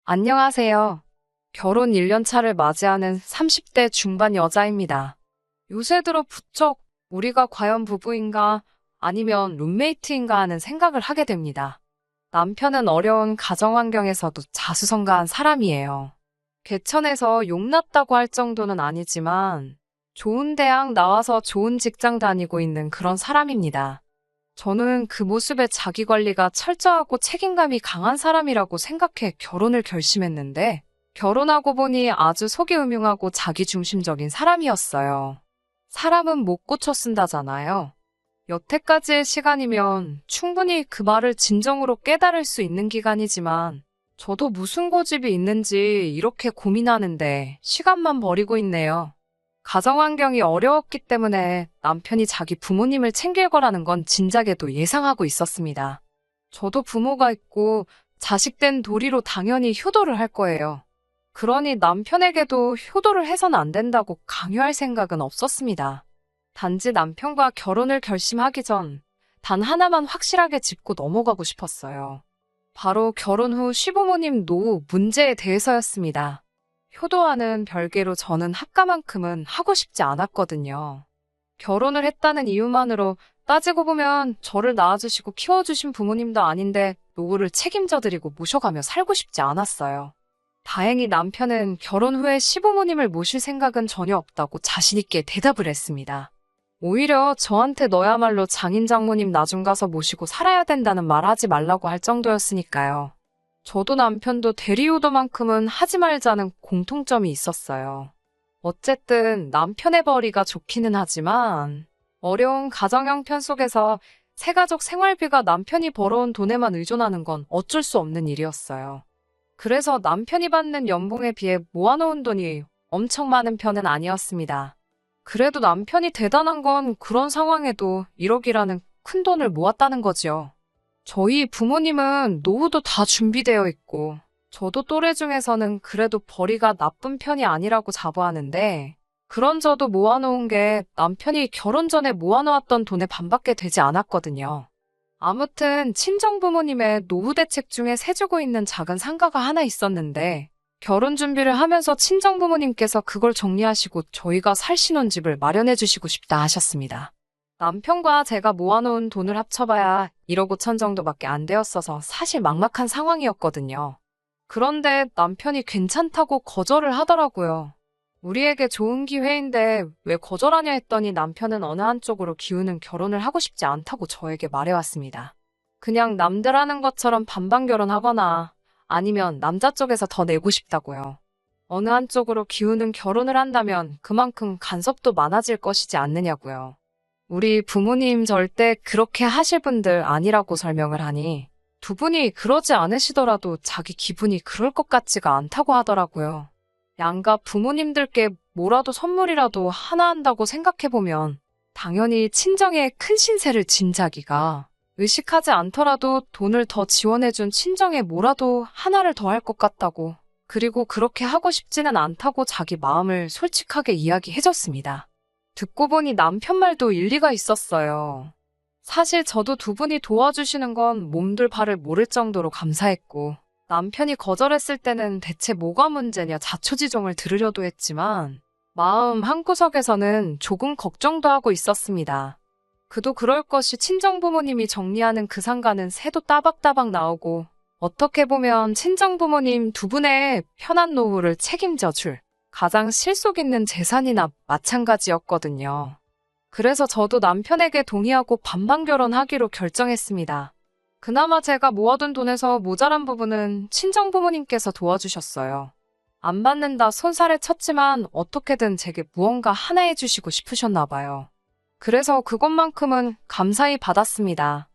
안녕하세요. 결혼 1년 차를 맞이하는 30대 중반 여자입니다. 요새 들어 부쩍 우리가 과연 부부인가 아니면 룸메이트인가 하는 생각을 하게 됩니다. 남편은 어려운 가정 환경에서도 자수성가한 사람이에요. 개천에서 용났다고 할 정도는 아니지만 좋은 대학 나와서 좋은 직장 다니고 있는 그런 사람입니다. 저는 그 모습에 자기 관리가 철저하고 책임감이 강한 사람이라고 생각해 결혼을 결심했는데, 결혼하고 보니 아주 속이 음흉하고 자기중심적인 사람이었어요. 사람은 못 고쳐 쓴다잖아요. 여태까지의 시간이면 충분히 그 말을 진정으로 깨달을 수 있는 기간이지만, 저도 무슨 고집이 있는지 이렇게 고민하는데 시간만 버리고 있네요. 가정 환경이 어려웠기 때문에 남편이 자기 부모님을 챙길 거라는 건 진작에도 예상하고 있었습니다. 저도 부모가 있고 자식 된 도리로 당연히 효도를 할 거예요. 그러니 남편에게도 효도를 해서는 안 된다고 강요할 생각은 없었습니다. 단지 남편과 결혼을 결심하기 전 단 하나만 확실하게 짚고 넘어가고 싶었어요. 바로 결혼 후 시부모님 노후 문제에 대해서였습니다. 효도와는 별개로 저는 학가만큼은 하고 싶지 않았거든요. 결혼을 했다는 이유만으로 따지고 보면 저를 낳아주시고 키워주신 부모님도 아닌데 노후를 책임져드리고 모셔가며 살고 싶지 않았어요. 다행히 남편은 결혼 후에 시부모님을 모실 생각은 전혀 없다고 자신있게 대답을 했습니다. 오히려 저한테 너야말로 장인 장모님 나중 가서 모시고 살아야 된다는 말 하지 말라고 할 정도였으니까요. 저도 남편도 대리효도만큼은 하지 말자는 공통점이 있었어요. 어쨌든 남편의 벌이가 좋기는 하지만 어려운 가정 형편 속에서 새가족 생활비가 남편이 벌어온 돈에만 의존하는 건 어쩔 수 없는 일이었어요. 그래서 남편이 받는 연봉에 비해 모아놓은 돈이 엄청 많은 편은 아니었습니다. 그래도 남편이 대단한 건 그런 상황에도 1억이라는 큰 돈을 모았다는 거지요. 저희 부모님은 노후도 다 준비되어 있고 저도 또래 중에서는 그래도 벌이가 나쁜 편이 아니라고 자부하는데 그런 저도 모아놓은 게 남편이 결혼 전에 모아놓았던 돈의 반밖에 되지 않았거든요. 아무튼 친정부모님의 노후 대책 중에 세주고 있는 작은 상가가 하나 있었는데 결혼 준비를 하면서 친정부모님께서 그걸 정리하시고 저희가 살 신혼집을 마련해 주시고 싶다 하셨습니다. 남편과 제가 모아놓은 돈을 합쳐봐야 1억 5천 정도밖에 안 되었어서 사실 막막한 상황이었거든요. 그런데 남편이 괜찮다고 거절을 하더라고요. 우리에게 좋은 기회인데 왜 거절하냐 했더니 남편은 어느 한쪽으로 기우는 결혼을 하고 싶지 않다고 저에게 말해왔습니다. 그냥 남들 하는 것처럼 반반 결혼하거나 아니면 남자 쪽에서 더 내고 싶다고요. 어느 한쪽으로 기우는 결혼을 한다면 그만큼 간섭도 많아질 것이지 않느냐고요. 우리 부모님 절대 그렇게 하실 분들 아니라고 설명을 하니 두 분이 그러지 않으시더라도 자기 기분이 그럴 것 같지가 않다고 하더라고요. 양가 부모님들께 뭐라도 선물이라도 하나 한다고 생각해보면 당연히 친정에 큰 신세를 진 자기가 의식하지 않더라도 돈을 더 지원해준 친정에 뭐라도 하나를 더 할 것 같다고, 그리고 그렇게 하고 싶지는 않다고 자기 마음을 솔직하게 이야기해줬습니다. 듣고 보니 남편 말도 일리가 있었어요. 사실 저도 두 분이 도와주시는 건 몸둘 바를 모를 정도로 감사했고 남편이 거절했을 때는 대체 뭐가 문제냐 자초지종을 들으려도 했지만 마음 한구석에서는 조금 걱정도 하고 있었습니다. 그도 그럴 것이 친정부모님이 정리하는 그 상가는 새도 따박따박 나오고 어떻게 보면 친정부모님 두 분의 편한 노후를 책임져 줄 가장 실속 있는 재산이나 마찬가지였거든요. 그래서 저도 남편에게 동의하고 반반 결혼하기로 결정했습니다. 그나마 제가 모아둔 돈에서 모자란 부분은 친정부모님께서 도와주셨어요. 안 받는다 손살에 쳤지만 어떻게든 제게 무언가 하나 해주시고 싶으셨나 봐요. 그래서 그것만큼은 감사히 받았습니다.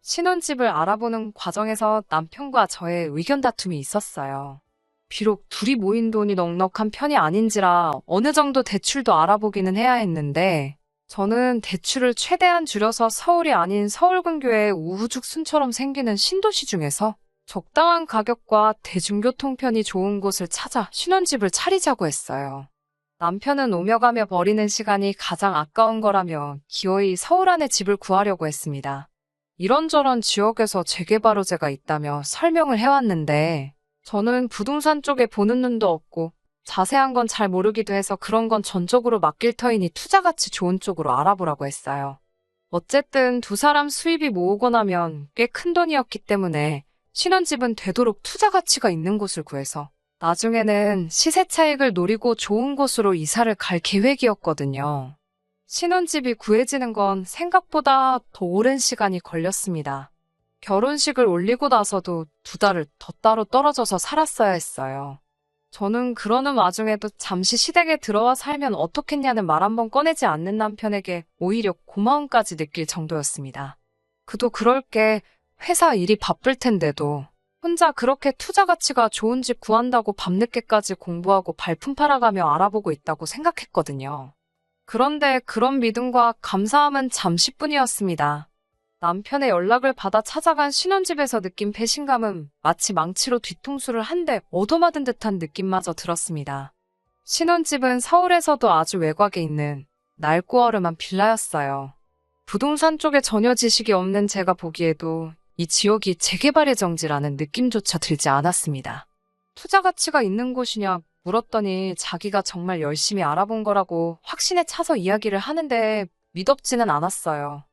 신혼집을 알아보는 과정에서 남편과 저의 의견 다툼이 있었어요. 비록 둘이 모인 돈이 넉넉한 편이 아닌지라 어느 정도 대출도 알아보기는 해야 했는데 저는 대출을 최대한 줄여서 서울이 아닌 서울 근교의 우후죽 순처럼 생기는 신도시 중에서 적당한 가격과 대중교통편이 좋은 곳을 찾아 신혼집을 차리자고 했어요. 남편은 오며 가며 버리는 시간이 가장 아까운 거라며 기어이 서울 안에 집을 구하려고 했습니다. 이런저런 지역에서 재개발 호재가 있다며 설명을 해왔는데 저는 부동산 쪽에 보는 눈도 없고 자세한 건 잘 모르기도 해서 그런 건 전적으로 맡길 터이니 투자 가치 좋은 쪽으로 알아보라고 했어요. 어쨌든 두 사람 수입이 모으고 나면 꽤 큰 돈이었기 때문에 신혼집은 되도록 투자 가치가 있는 곳을 구해서 나중에는 시세 차익을 노리고 좋은 곳으로 이사를 갈 계획이었거든요. 신혼집이 구해지는 건 생각보다 더 오랜 시간이 걸렸습니다. 결혼식을 올리고 나서도 2달을 더 따로 떨어져서 살았어야 했어요. 저는 그러는 와중에도 잠시 시댁에 들어와 살면 어떻겠냐는 말 한 번 꺼내지 않는 남편에게 오히려 고마움까지 느낄 정도였습니다. 그도 그럴 게 회사 일이 바쁠 텐데도 혼자 그렇게 투자 가치가 좋은 집 구한다고 밤늦게까지 공부하고 발품 팔아가며 알아보고 있다고 생각했거든요. 그런데 그런 믿음과 감사함은 잠시뿐이었습니다. 남편의 연락을 받아 찾아간 신혼집에서 느낀 배신감은 마치 망치로 뒤통수를 한 대 얻어맞은 듯한 느낌마저 들었습니다. 신혼집은 서울에서도 아주 외곽에 있는 낡고 어름한 빌라였어요. 부동산 쪽에 전혀 지식이 없는 제가 보기에도 이 지역이 재개발 예정지라는 느낌조차 들지 않았습니다. 투자 가치가 있는 곳이냐 물었더니 자기가 정말 열심히 알아본 거라고 확신에 차서 이야기를 하는데 믿업지는 않았어요.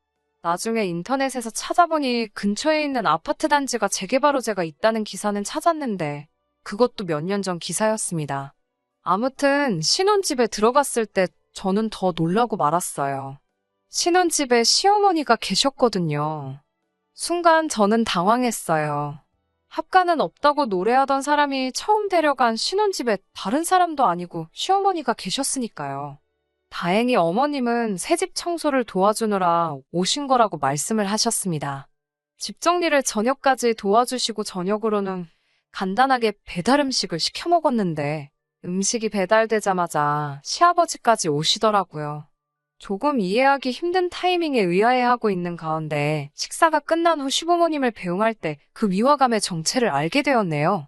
나중에 인터넷에서 찾아보니 근처에 있는 아파트 단지가 재개발 호재가 있다는 기사는 찾았는데 그것도 몇 년 전 기사였습니다. 아무튼 신혼집에 들어갔을 때 저는 더 놀라고 말았어요. 신혼집에 시어머니가 계셨거든요. 순간 저는 당황했어요. 합가는 없다고 노래하던 사람이 처음 데려간 신혼집에 다른 사람도 아니고 시어머니가 계셨으니까요. 다행히 어머님은 새집 청소를 도와주느라 오신 거라고 말씀을 하셨습니다. 집 정리를 저녁까지 도와주시고 저녁으로는 간단하게 배달 음식을 시켜 먹었는데 음식이 배달되자마자 시아버지까지 오시더라고요. 조금 이해하기 힘든 타이밍에 의아해하고 있는 가운데 식사가 끝난 후 시부모님을 배웅할 때 그 위화감의 정체를 알게 되었네요.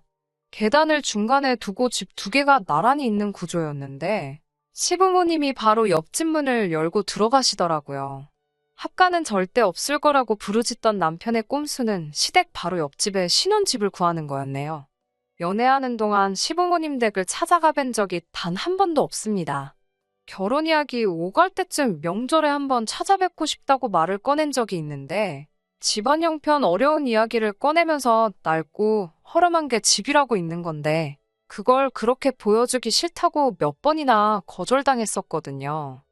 계단을 중간에 두고 집 2개가 나란히 있는 구조였는데 시부모님이 바로 옆집 문을 열고 들어가시더라고요. 합가는 절대 없을 거라고 부르짖던 남편의 꼼수는 시댁 바로 옆집에 신혼집을 구하는 거였네요. 연애하는 동안 시부모님 댁을 찾아가 뵌 적이 단 한 번도 없습니다. 결혼 이야기 오갈 때쯤 명절에 한번 찾아뵙고 싶다고 말을 꺼낸 적이 있는데 집안 형편 어려운 이야기를 꺼내면서 낡고 허름한 게 집이라고 있는 건데 그걸 그렇게 보여주기 싫다고 몇 번이나 거절당했었거든요.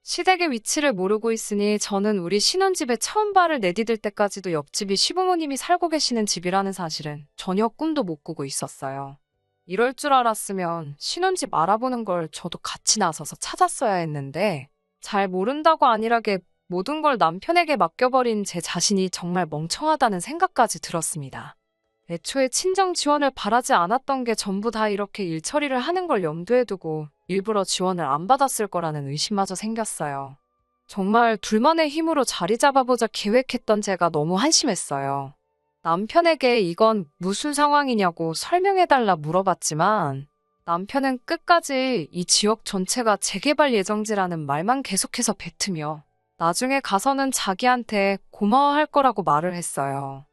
시댁의 위치를 모르고 있으니 저는 우리 신혼집에 처음 발을 내디딜 때까지도 옆집이 시부모님이 살고 계시는 집이라는 사실은 전혀 꿈도 못 꾸고 있었어요. 이럴 줄 알았으면 신혼집 알아보는 걸 저도 같이 나서서 찾았어야 했는데 잘 모른다고 안일하게 모든 걸 남편에게 맡겨버린 제 자신이 정말 멍청하다는 생각까지 들었습니다. 애초에 친정 지원을 바라지 않았던 게 전부 다 이렇게 일 처리를 하는 걸 염두에 두고 일부러 지원을 안 받았을 거라는 의심마저 생겼어요. 정말 둘만의 힘으로 자리 잡아보자 계획했던 제가 너무 한심했어요. 남편에게 이건 무슨 상황이냐고 설명해달라 물어봤지만 남편은 끝까지 이 지역 전체가 재개발 예정지라는 말만 계속해서 뱉으며 나중에 가서는 자기한테 고마워할 거라고 말을 했어요.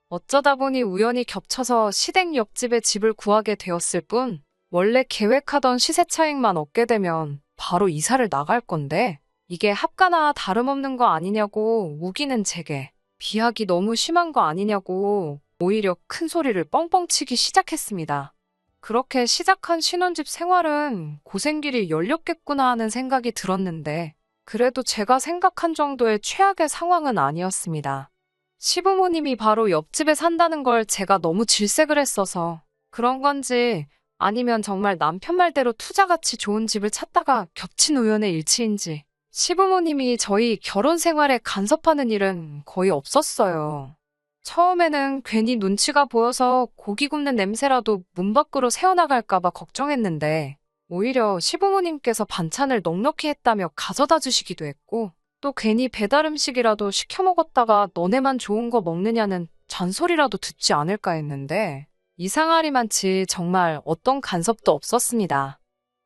어쩌다 보니 우연히 겹쳐서 시댁 옆집에 집을 구하게 되었을 뿐 원래 계획하던 시세 차익만 얻게 되면 바로 이사를 나갈 건데 이게 합가나 다름없는 거 아니냐고 우기는 제게 비하기 너무 심한 거 아니냐고 오히려 큰 소리를 뻥뻥 치기 시작했습니다. 그렇게 시작한 신혼집 생활은 고생길이 열렸겠구나 하는 생각이 들었는데 그래도 제가 생각한 정도의 최악의 상황은 아니었습니다. 시부모님이 바로 옆집에 산다는 걸 제가 너무 질색을 했어서 그런 건지 아니면 정말 남편 말대로 투자 가치 좋은 집을 찾다가 겹친 우연의 일치인지 시부모님이 저희 결혼 생활에 간섭하는 일은 거의 없었어요. 처음에는 괜히 눈치가 보여서 고기 굽는 냄새라도 문 밖으로 새어나갈까봐 걱정했는데 오히려 시부모님께서 반찬을 넉넉히 했다며 가져다 주시기도 했고 또 괜히 배달 음식이라도 시켜 먹었다가 너네만 좋은 거 먹느냐는 잔소리라도 듣지 않을까 했는데 이상하리만치 정말 어떤 간섭도 없었습니다.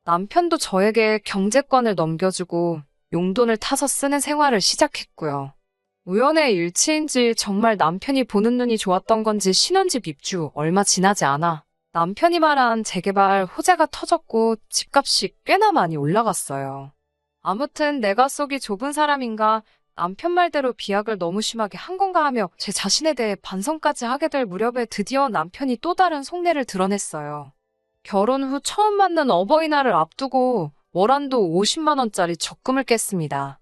남편도 저에게 경제권을 넘겨주고 용돈을 타서 쓰는 생활을 시작했고요. 우연의 일치인지 정말 남편이 보는 눈이 좋았던 건지 신혼집 입주 얼마 지나지 않아 남편이 말한 재개발 호재가 터졌고 집값이 꽤나 많이 올라갔어요. 아무튼 내가 속이 좁은 사람인가 남편 말대로 비약을 너무 심하게 한 건가 하며 제 자신에 대해 반성까지 하게 될 무렵에 드디어 남편이 또 다른 속내를 드러냈어요. 결혼 후 처음 맞는 어버이날을 앞두고 월한도 50만 원짜리 적금을 깼습니다.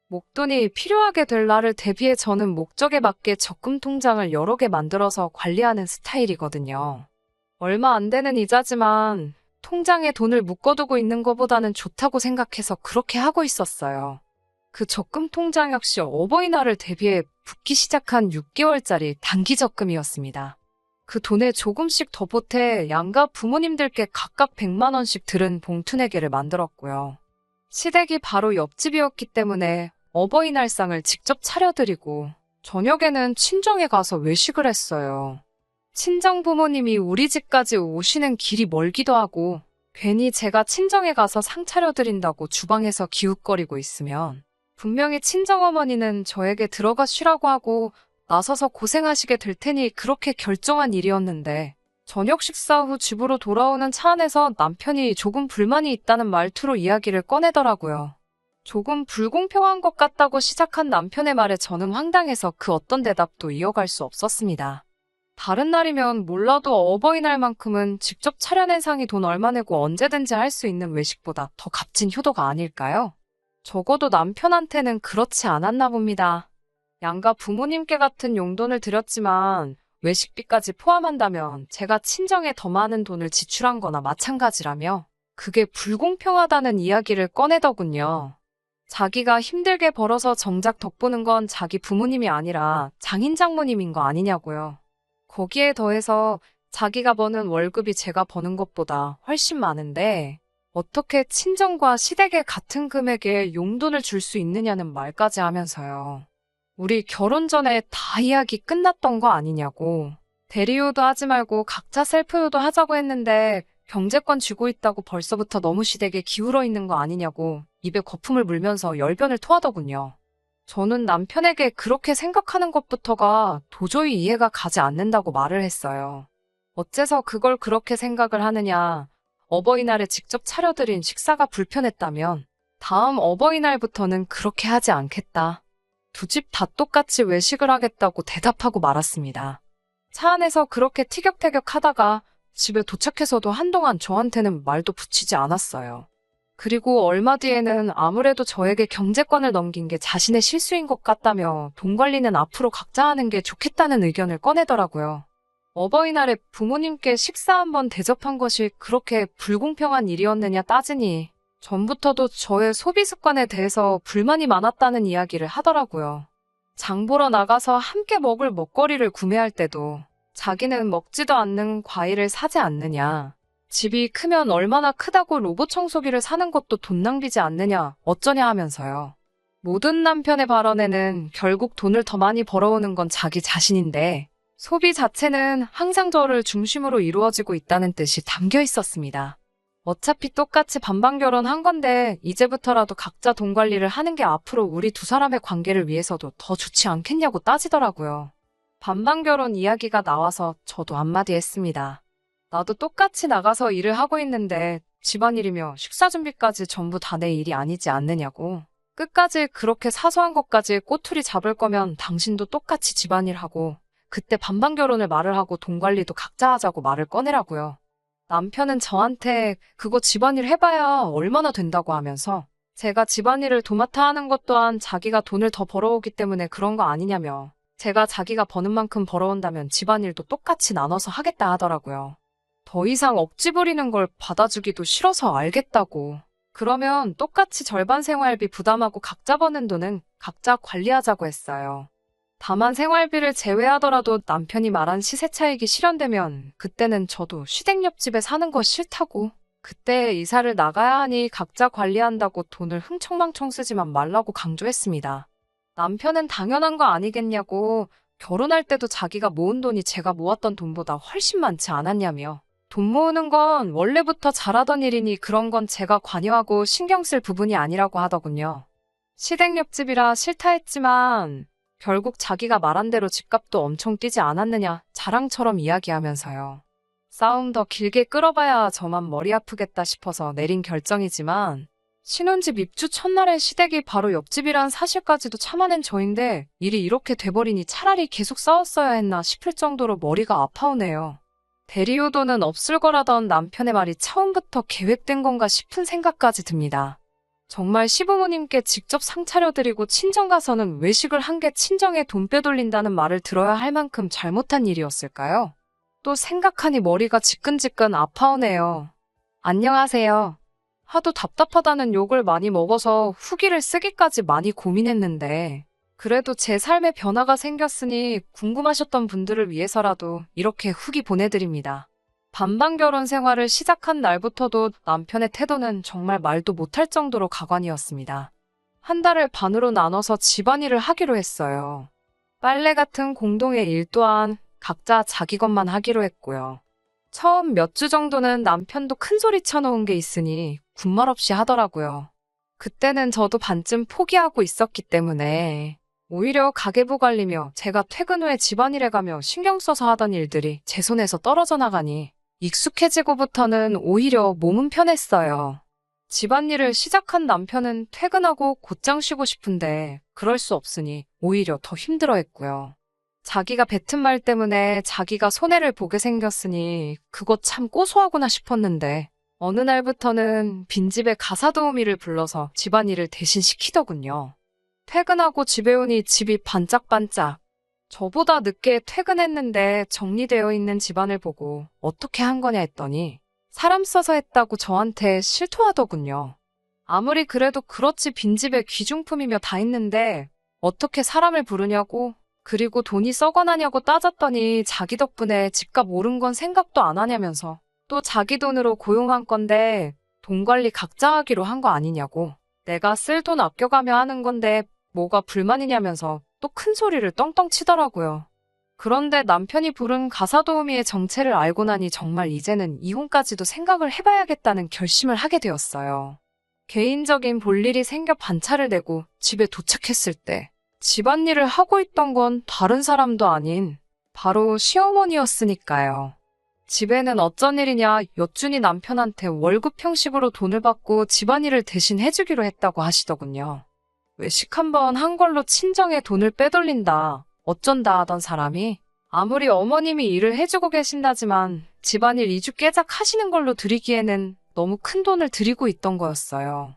목돈이 필요하게 될 날을 대비해 저는 목적에 맞게 적금 통장을 여러 개 만들어서 관리하는 스타일이거든요. 얼마 안 되는 이자지만 통장에 돈을 묶어두고 있는 것보다는 좋다고 생각해서 그렇게 하고 있었어요. 그 적금 통장 역시 어버이날을 대비해 붓기 시작한 6개월짜리 단기 적금이었습니다. 그 돈에 조금씩 더 보태 양가 부모님들께 각각 100만 원씩 들은 봉투내기를 만들었고요. 시댁이 바로 옆집이었기 때문에 어버이날상을 직접 차려드리고 저녁에는 친정에 가서 외식을 했어요. 친정 부모님이 우리 집까지 오시는 길이 멀기도 하고 괜히 제가 친정에 가서 상 차려드린다고 주방에서 기웃거리고 있으면 분명히 친정어머니는 저에게 들어가 쉬라고 하고 나서서 고생하시게 될 테니 그렇게 결정한 일이었는데 저녁 식사 후 집으로 돌아오는 차 안에서 남편이 조금 불만이 있다는 말투로 이야기를 꺼내더라고요. 조금 불공평한 것 같다고 시작한 남편의 말에 저는 황당해서 그 어떤 대답도 이어갈 수 없었습니다. 다른 날이면 몰라도 어버이날만큼은 직접 차려낸 상이 돈 얼마 내고 언제든지 할 수 있는 외식보다 더 값진 효도가 아닐까요? 적어도 남편한테는 그렇지 않았나 봅니다. 양가 부모님께 같은 용돈을 드렸지만 외식비까지 포함한다면 제가 친정에 더 많은 돈을 지출한 거나 마찬가지라며 그게 불공평하다는 이야기를 꺼내더군요. 자기가 힘들게 벌어서 정작 덕보는 건 자기 부모님이 아니라 장인 장모님인 거 아니냐고요. 거기에 더해서 자기가 버는 월급이 제가 버는 것보다 훨씬 많은데 어떻게 친정과 시댁에 같은 금액의 용돈을 줄 수 있느냐는 말까지 하면서요. 우리 결혼 전에 다 이야기 끝났던 거 아니냐고. 대리효도 하지 말고 각자 셀프효도 하자고 했는데 경제권 쥐고 있다고 벌써부터 너무 시댁에 기울어 있는 거 아니냐고 입에 거품을 물면서 열변을 토하더군요. 저는 남편에게 그렇게 생각하는 것부터가 도저히 이해가 가지 않는다고 말을 했어요. 어째서 그걸 그렇게 생각을 하느냐. 어버이날에 직접 차려드린 식사가 불편했다면 다음 어버이날부터는 그렇게 하지 않겠다. 두 집 다 똑같이 외식을 하겠다고 대답하고 말았습니다. 차 안에서 그렇게 티격태격 하다가 집에 도착해서도 한동안 저한테는 말도 붙이지 않았어요. 그리고 얼마 뒤에는 아무래도 저에게 경제권을 넘긴 게 자신의 실수인 것 같다며 돈 관리는 앞으로 각자 하는 게 좋겠다는 의견을 꺼내더라고요. 어버이날에 부모님께 식사 한번 대접한 것이 그렇게 불공평한 일이었느냐 따지니 전부터도 저의 소비 습관에 대해서 불만이 많았다는 이야기를 하더라고요. 장 보러 나가서 함께 먹을 먹거리를 구매할 때도 자기는 먹지도 않는 과일을 사지 않느냐. 집이 크면 얼마나 크다고 로봇 청소기를 사는 것도 돈 낭비지 않느냐 어쩌냐 하면서요. 모든 남편의 발언에는 결국 돈을 더 많이 벌어오는 건 자기 자신인데 소비 자체는 항상 저를 중심으로 이루어지고 있다는 뜻이 담겨 있었습니다. 어차피 똑같이 반반 결혼한 건데 이제부터라도 각자 돈 관리를 하는 게 앞으로 우리 두 사람의 관계를 위해서도 더 좋지 않겠냐고 따지더라고요. 반반 결혼 이야기가 나와서 저도 한마디 했습니다. 나도 똑같이 나가서 일을 하고 있는데 집안일이며 식사 준비까지 전부 다 내 일이 아니지 않느냐고. 끝까지 그렇게 사소한 것까지 꼬투리 잡을 거면 당신도 똑같이 집안일하고 그때 반반 결혼을 말을 하고 돈 관리도 각자 하자고 말을 꺼내라고요. 남편은 저한테 그거 집안일 해봐야 얼마나 된다고 하면서 제가 집안일을 도맡아 하는 것 또한 자기가 돈을 더 벌어오기 때문에 그런 거 아니냐며 제가 자기가 버는 만큼 벌어온다면 집안일도 똑같이 나눠서 하겠다 하더라고요. 더 이상 억지 부리는 걸 받아주기도 싫어서 알겠다고. 그러면 똑같이 절반 생활비 부담하고 각자 버는 돈은 각자 관리하자고 했어요. 다만 생활비를 제외하더라도 남편이 말한 시세 차익이 실현되면 그때는 저도 시댁 옆집에 사는 거 싫다고. 그때 이사를 나가야 하니 각자 관리한다고 돈을 흥청망청 쓰지만 말라고 강조했습니다. 남편은 당연한 거 아니겠냐고 결혼할 때도 자기가 모은 돈이 제가 모았던 돈보다 훨씬 많지 않았냐며 돈 모으는 건 원래부터 잘하던 일이니 그런 건 제가 관여하고 신경 쓸 부분이 아니라고 하더군요. 시댁 옆집이라 싫다 했지만 결국 자기가 말한 대로 집값도 엄청 뛰지 않았느냐 자랑처럼 이야기하면서요. 싸움 더 길게 끌어봐야 저만 머리 아프겠다 싶어서 내린 결정이지만 신혼집 입주 첫날에 시댁이 바로 옆집이란 사실까지도 참아낸 저인데 일이 이렇게 돼버리니 차라리 계속 싸웠어야 했나 싶을 정도로 머리가 아파오네요. 대리효도는 없을 거라던 남편의 말이 처음부터 계획된 건가 싶은 생각까지 듭니다. 정말 시부모님께 직접 상 차려드리고 친정 가서는 외식을 한 게 친정에 돈 빼돌린다는 말을 들어야 할 만큼 잘못한 일이었을까요? 또 생각하니 머리가 지끈지끈 아파오네요. 안녕하세요. 하도 답답하다는 욕을 많이 먹어서 후기를 쓰기까지 많이 고민했는데 그래도 제 삶에 변화가 생겼으니 궁금하셨던 분들을 위해서라도 이렇게 후기 보내드립니다. 반반 결혼 생활을 시작한 날부터도 남편의 태도는 정말 말도 못할 정도로 가관이었습니다. 한 달을 반으로 나눠서 집안일을 하기로 했어요. 빨래 같은 공동의 일 또한 각자 자기 것만 하기로 했고요. 처음 몇 주 정도는 남편도 큰 소리 쳐놓은 게 있으니 군말 없이 하더라고요. 그때는 저도 반쯤 포기하고 있었기 때문에 오히려 가계부 관리며 제가 퇴근 후에 집안일에 가며 신경 써서 하던 일들이 제 손에서 떨어져 나가니 익숙해지고부터는 오히려 몸은 편했어요. 집안일을 시작한 남편은 퇴근하고 곧장 쉬고 싶은데 그럴 수 없으니 오히려 더 힘들어했고요. 자기가 뱉은 말 때문에 자기가 손해를 보게 생겼으니 그거 참 고소하구나 싶었는데 어느 날부터는 빈집에 가사도우미를 불러서 집안일을 대신 시키더군요. 퇴근하고 집에 오니 집이 반짝반짝. 저보다 늦게 퇴근했는데 정리되어 있는 집안을 보고 어떻게 한 거냐 했더니 사람 써서 했다고 저한테 실토하더군요. 아무리 그래도 그렇지 빈집에 귀중품이며 다 있는데 어떻게 사람을 부르냐고 그리고 돈이 썩어나냐고 따졌더니 자기 덕분에 집값 오른 건 생각도 안 하냐면서 또 자기 돈으로 고용한 건데 돈 관리 각자 하기로 한 거 아니냐고 내가 쓸 돈 아껴가며 하는 건데 뭐가 불만이냐면서 또 큰 소리를 떵떵 치더라고요. 그런데 남편이 부른 가사도우미의 정체를 알고 나니 정말 이제는 이혼까지도 생각을 해봐야겠다는 결심을 하게 되었어요. 개인적인 볼일이 생겨 반차를 내고 집에 도착했을 때 집안일을 하고 있던 건 다른 사람도 아닌 바로 시어머니였으니까요. 집에는 어쩐 일이냐 여쭈니 남편한테 월급 형식으로 돈을 받고 집안일을 대신 해주기로 했다고 하시더군요. 외식 한번 한 걸로 친정에 돈을 빼돌린다, 어쩐다 하던 사람이 아무리 어머님이 일을 해주고 계신다지만 집안일 2주 깨작 하시는 걸로 드리기에는 너무 큰 돈을 들이고 있던 거였어요.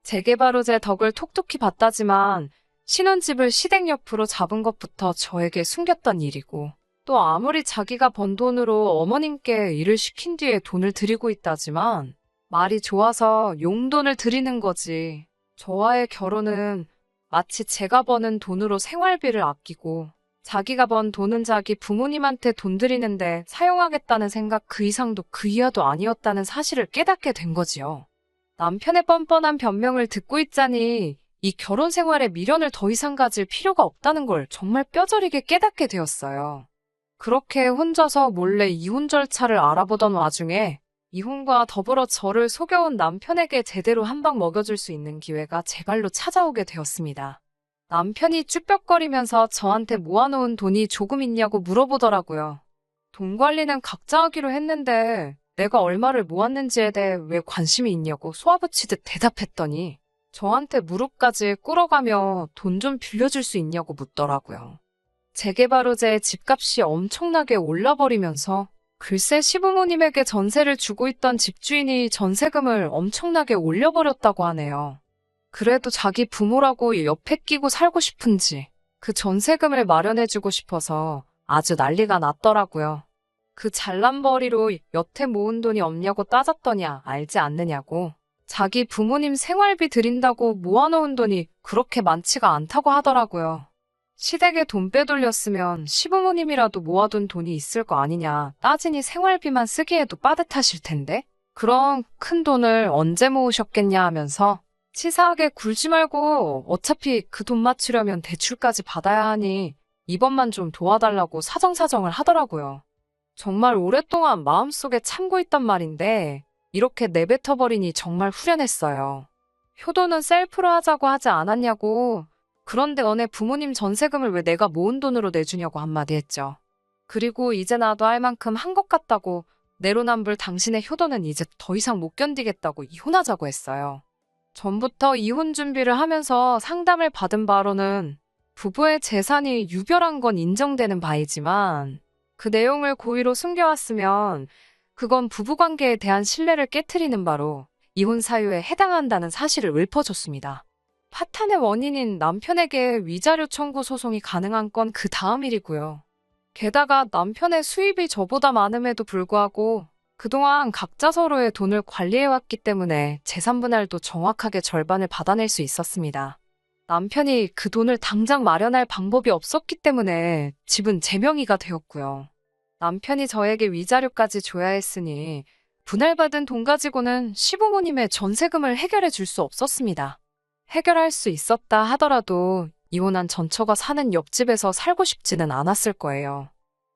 제게 바로 제 덕을 톡톡히 봤다지만 신혼집을 시댁 옆으로 잡은 것부터 저에게 숨겼던 일이고 또 아무리 자기가 번 돈으로 어머님께 일을 시킨 뒤에 돈을 드리고 있다지만 말이 좋아서 용돈을 드리는 거지. 저와의 결혼은 마치 제가 버는 돈으로 생활비를 아끼고 자기가 번 돈은 자기 부모님한테 돈 드리는데 사용하겠다는 생각 그 이상도 그 이하도 아니었다는 사실을 깨닫게 된 거지요. 남편의 뻔뻔한 변명을 듣고 있자니 이 결혼 생활에 미련을 더 이상 가질 필요가 없다는 걸 정말 뼈저리게 깨닫게 되었어요. 그렇게 혼자서 몰래 이혼 절차를 알아보던 와중에 이혼과 더불어 저를 속여온 남편에게 제대로 한 방 먹여줄 수 있는 기회가 제 발로 찾아오게 되었습니다. 남편이 쭈뼛거리면서 저한테 모아놓은 돈이 조금 있냐고 물어보더라고요. 돈 관리는 각자 하기로 했는데 내가 얼마를 모았는지에 대해 왜 관심이 있냐고 쏘아붙이듯 대답했더니 저한테 무릎까지 꿇어가며 돈 좀 빌려줄 수 있냐고 묻더라고요. 제게 바로 제 집값이 엄청나게 올라버리면서 글쎄 시부모님에게 전세를 주고 있던 집주인이 전세금을 엄청나게 올려버렸다고 하네요. 그래도 자기 부모라고 옆에 끼고 살고 싶은지 그 전세금을 마련해주고 싶어서 아주 난리가 났더라고요. 그 잘난벌이로 여태 모은 돈이 없냐고 따졌더니 알지 않느냐고. 자기 부모님 생활비 드린다고 모아놓은 돈이 그렇게 많지가 않다고 하더라고요. 시댁에 돈 빼돌렸으면 시부모님이라도 모아둔 돈이 있을 거 아니냐 따지니 생활비만 쓰기에도 빠듯하실 텐데 그럼 큰 돈을 언제 모으셨겠냐 하면서 치사하게 굴지 말고 어차피 그 돈 맞추려면 대출까지 받아야 하니 이번만 좀 도와달라고 사정사정을 하더라고요. 정말 오랫동안 마음속에 참고 있단 말인데 이렇게 내뱉어버리니 정말 후련했어요. 효도는 셀프로 하자고 하지 않았냐고. 그런데 너네 부모님 전세금을 왜 내가 모은 돈으로 내주냐고 한마디 했죠. 그리고 이제 나도 할 만큼 한 것 같다고 내로남불 당신의 효도는 이제 더 이상 못 견디겠다고 이혼하자고 했어요. 전부터 이혼 준비를 하면서 상담을 받은 바로는 부부의 재산이 유별한 건 인정되는 바이지만 그 내용을 고의로 숨겨왔으면 그건 부부관계에 대한 신뢰를 깨트리는 바로 이혼 사유에 해당한다는 사실을 읊어줬습니다. 파탄의 원인인 남편에게 위자료 청구 소송이 가능한 건 그 다음 일이고요. 게다가 남편의 수입이 저보다 많음에도 불구하고 그동안 각자 서로의 돈을 관리해왔기 때문에 재산 분할도 정확하게 절반을 받아낼 수 있었습니다. 남편이 그 돈을 당장 마련할 방법이 없었기 때문에 집은 제 명의가 되었고요. 남편이 저에게 위자료까지 줘야 했으니 분할받은 돈 가지고는 시부모님의 전세금을 해결해 줄 수 없었습니다. 해결할 수 있었다 하더라도 이혼한 전처가 사는 옆집에서 살고 싶지는 않았을 거예요.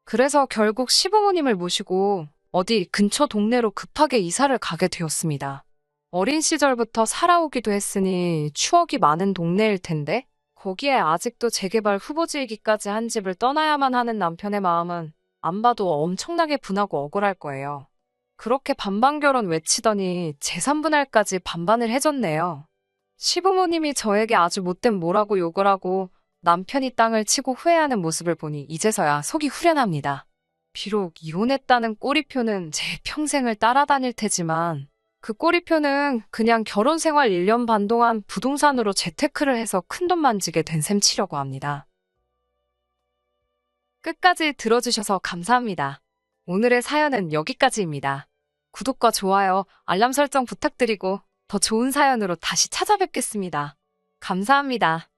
그래서 결국 시부모님을 모시고 어디 근처 동네로 급하게 이사를 가게 되었습니다. 어린 시절부터 살아오기도 했으니 추억이 많은 동네일 텐데 거기에 아직도 재개발 후보지이기까지 한 집을 떠나야만 하는 남편의 마음은 안 봐도 엄청나게 분하고 억울할 거예요. 그렇게 반반결혼 외치더니 재산 분할까지 반반을 해줬네요. 시부모님이 저에게 아주 못된 뭐라고 욕을 하고 남편이 땅을 치고 후회하는 모습을 보니 이제서야 속이 후련합니다. 비록 이혼했다는 꼬리표는 제 평생을 따라다닐 테지만 그 꼬리표는 그냥 결혼 생활 1년 반 동안 부동산으로 재테크를 해서 큰돈 만지게 된 셈 치려고 합니다. 끝까지 들어주셔서 감사합니다. 오늘의 사연은 여기까지입니다. 구독과 좋아요, 알람 설정 부탁드리고 더 좋은 사연으로 다시 찾아뵙겠습니다. 감사합니다.